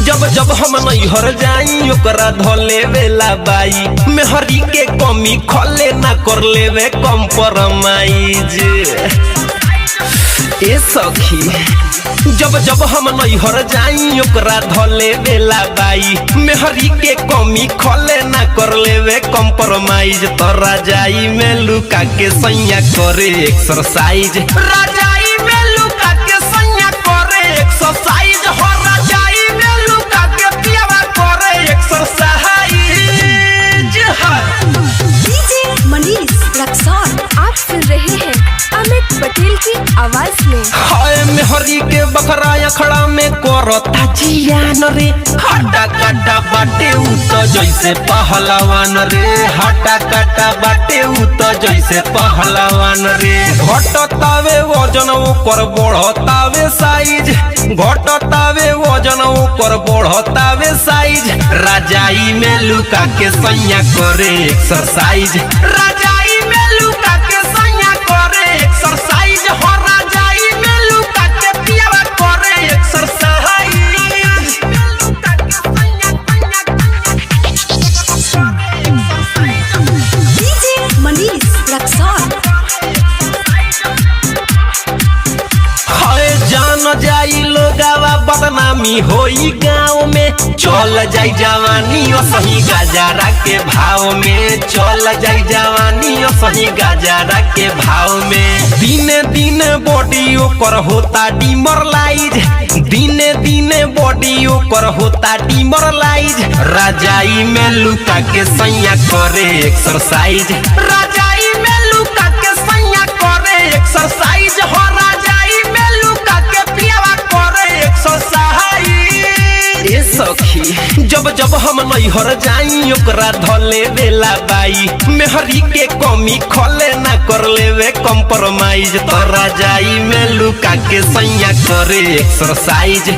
जब जब हम नैहर जाई ओकरा धले वेला बाई मेहरी के कमी खले ना कर लेवे कम्प्रोमाइज। ए सखी जब जब हम नैहर जाई ओकरा धले वेला बाई मेहरी के कमी खले ना कर लेवे कम्प्रोमाइज। तो राजाई में लुका के सैया करे एक्सरसाइज, राजाई में लुका के सैया करे एक्सरसाइज, हो राजाई में लुका के पियावा करे एक्सरसाइज। डीजे मनीष रक्सौल आप सुन रहे हैं अमित पटेल की आवाज में। हाय मेहरी के बकरा अखड़ा में करता जियान रे, हटा कटा बाटे उ तो जैसे पहलवान रे, हटा कटा बाटे उ तो जैसे पहलवान रे। घटतावे वजन ओकर बढ़तावे साइज, घटतावे वजन ओकर बढ़तावे साइज। राजाई में लुका के सैया करे एक्सरसाइज, राजाई में लुका के सैया करे एक्सरसाइज, हो राजाई में लुका के पियावा करे एक्सरसाइज। डीजे मनीष रक्सौल हाय जान जाई लोगावा बदनामी होई गाँव में, चल जाई जवानी सही गाजरा के भाव में, चल जाई जवानी सही गाजरा के भाव में। दिने दिने बॉडी ओकर होता डिमोरलाइज, दिने दिने बॉडी ओकर होता डिमोरलाइज। राजाई में लुका के सैया करे एक्सरसाइज, राजाई में लुका के सैया करे एक्सरसाइज, हो राजाई में लुका के पियावा करे एक्सरसाइज। ए सखी जब जब हम नैहर जाई ओकरा धले वेला बाई मेहरी के कमी खले ना कर लेवे कम्प्रोमाइज। तो राजाई में लुका के सैया करे एक्सरसाइज।